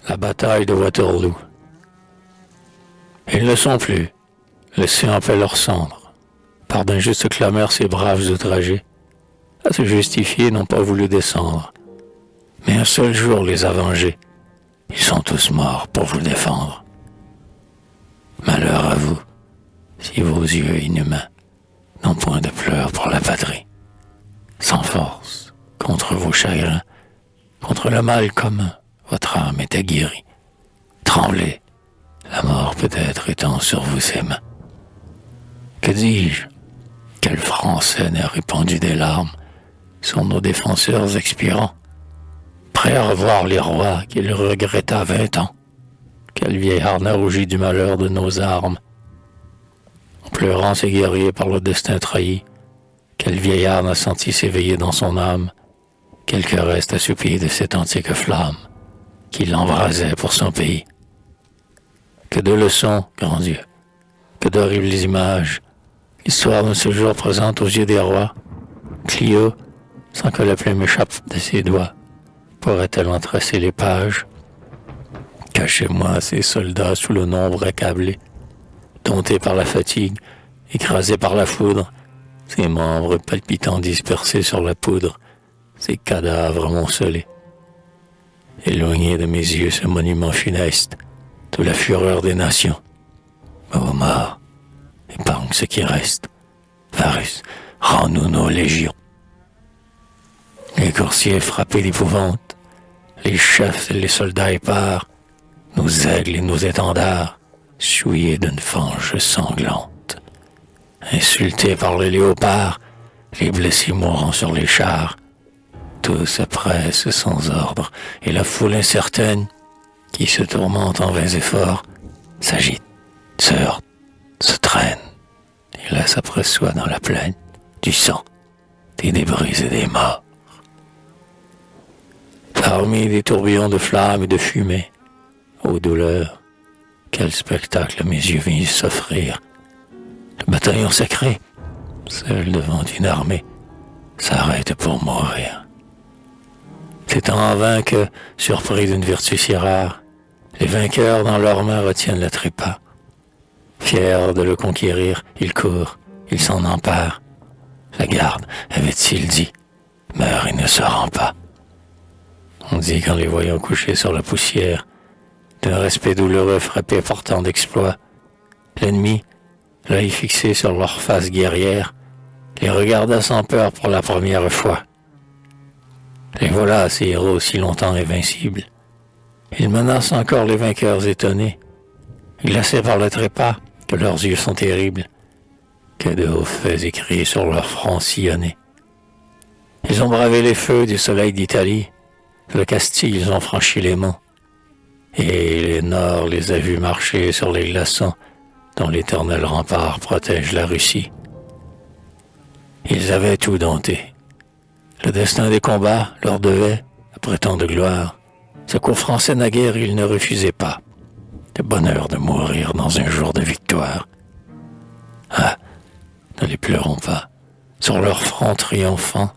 la bataille de Waterloo. Ils ne sont plus, laissés en paix leurs cendres. Par d'injustes clameurs, ces braves outragés, à se justifier, n'ont pas voulu descendre. Mais un seul jour les a vengés. Ils sont tous morts pour vous défendre. Malheur à vous, si vos yeux inhumains n'ont point de pleurs pour la patrie. Sans force, contre vos chagrins, contre le mal commun, votre âme est aguerrie. Tremblez, la mort peut-être étend sur vous ses mains. Que dis-je? Quel Français n'a répandu des larmes sur nos défenseurs expirants, prêt à revoir les rois qu'il regretta 20 ans? Quel vieillard n'a rougi du malheur de nos armes, en pleurant ses guerriers par le destin trahi? Quel vieillard n'a senti s'éveiller dans son âme quelque reste assoupi de cette antique flamme qui l'embrasait pour son pays? Que de leçons, grand Dieu, que d'horribles images l'histoire de ce jour présente aux yeux des rois. Clio, sans que la plume échappe de ses doigts, pourrait-elle en tracer les pages? Cachez-moi ces soldats sous le nombre accablé, domptés par la fatigue, écrasés par la foudre, ces membres palpitants dispersés sur la poudre, ces cadavres amoncelés. Éloignez de mes yeux ce monument funeste de la fureur des nations. Ô mort, épargne ce qui reste. Varus, rends-nous nos légions. Les coursiers frappés d'épouvante, les chefs et les soldats épars, nos aigles et nos étendards, souillés d'une fange sanglante. Insultés par les léopards, les blessés mourant sur les chars, tout se presse sans ordre, et la foule incertaine, qui se tourmente en vains efforts, s'agite, se heurte, se traîne, et laisse après soi dans la plaine du sang, des débris et des morts. Parmi des tourbillons de flammes et de fumée, ô douleur, quel spectacle mes yeux viennent s'offrir. Le bataillon sacré, seul devant une armée, s'arrête pour mourir. C'est en vain que, surpris d'une vertu si rare, les vainqueurs dans leurs mains retiennent le trépas. Fiers de le conquérir, ils courent, ils s'en emparent. La garde, avait-il dit, meurt et ne se rend pas. On dit qu'en les voyant coucher sur la poussière, d'un respect douloureux frappé par tant d'exploits, l'ennemi, l'œil fixé sur leur face guerrière, les regarda sans peur pour la première fois. Les voilà, ces héros si longtemps invincibles. Ils menacent encore les vainqueurs étonnés, glacés par le trépas, que leurs yeux sont terribles, que de hauts faits écrits sur leurs fronts sillonnés. Ils ont bravé les feux du soleil d'Italie, le Castille, ils ont franchi les monts, et les Nord les a vus marcher sur les glaçons dont l'éternel rempart protège la Russie. Ils avaient tout dompté. Le destin des combats leur devait, après tant de gloire, ce qu'aux Français naguère ils ne refusaient pas, le bonheur de mourir dans un jour de victoire. Ah, ne les pleurons pas. Sur leur front triomphant,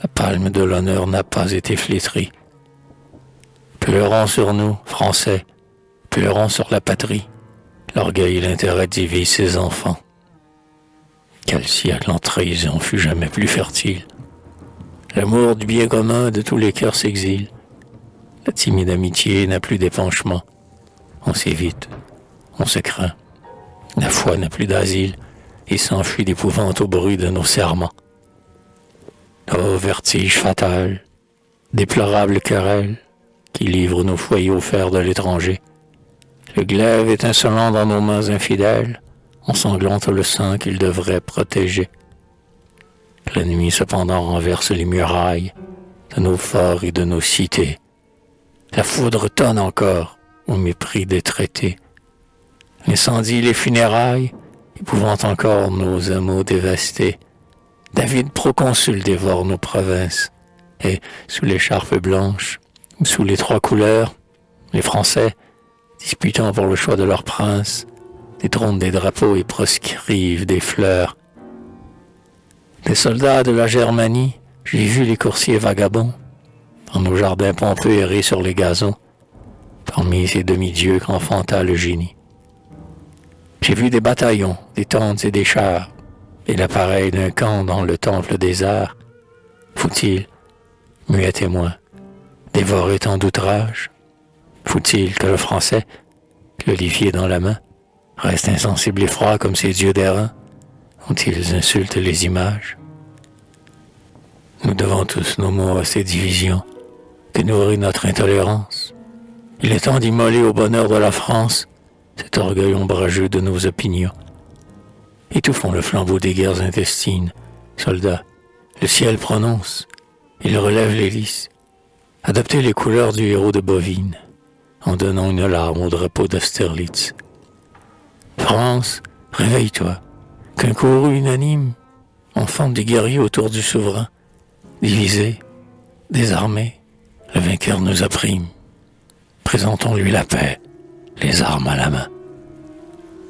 la palme de l'honneur n'a pas été flétrie. Pleurons sur nous, Français, pleurons sur la patrie. L'orgueil et l'intérêt divisent ses enfants. Quel siècle en trahison fut jamais plus fertile. L'amour du bien commun de tous les cœurs s'exile. La timide amitié n'a plus d'épanchement. On s'évite, on se craint. La foi n'a plus d'asile et s'enfuit d'épouvante au bruit de nos serments. Ô vertige fatal, déplorable querelle qui livre nos foyers au fer de l'étranger. Le glaive étincelant dans nos mains infidèles, ensanglante le sang qu'il devrait protéger. La nuit cependant renverse les murailles de nos forts et de nos cités. La foudre tonne encore au mépris des traités. L'incendie, les funérailles, épouvante encore nos hameaux dévastés. David proconsul dévore nos provinces, et sous l'écharpe blanche, ou sous les trois couleurs, les Français, disputant pour le choix de leur prince, détrônent des drapeaux et proscrivent des fleurs. Des soldats de la Germanie, j'ai vu les coursiers vagabonds, dans nos jardins pompeux errer sur les gazons, parmi ces demi-dieux qu'enfanta le génie. J'ai vu des bataillons, des tentes et des chars, et l'appareil d'un camp dans le temple des arts. Faut-il, muet témoin, dévorer tant d'outrages? Faut-il que le Français, l'olivier dans la main, reste insensible et froid comme ces dieux d'airain, dont ils insultent les images? Nous devons tous nos mots à ces divisions que nourrit notre intolérance. Il est temps d'immoler au bonheur de la France cet orgueil ombrageux de nos opinions. Étouffons le flambeau des guerres intestines. Soldats, le ciel prononce, il relève l'hélice. Adoptez les couleurs du héros de Bovine, en donnant une larme au drapeau d'Austerlitz. France, réveille-toi, qu'un courroux unanime enfante des guerriers autour du souverain. Divisés, désarmés, le vainqueur nous opprime. Présentons-lui la paix, les armes à la main.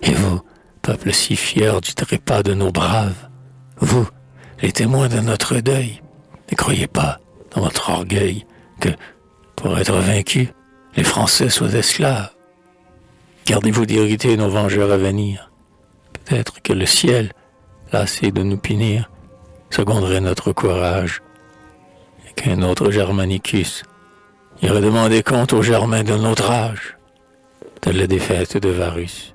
Et vous, peuple si fier du trépas de nos braves, vous, les témoins de notre deuil, ne croyez pas dans votre orgueil que, pour être vaincus, les Français soient esclaves. Gardez-vous d'irriter nos vengeurs à venir. Peut-être que le ciel, lassé de nous punir, seconderait notre courage, et qu'un autre Germanicus irait demander compte aux Germains de notre âge, de la défaite de Varus.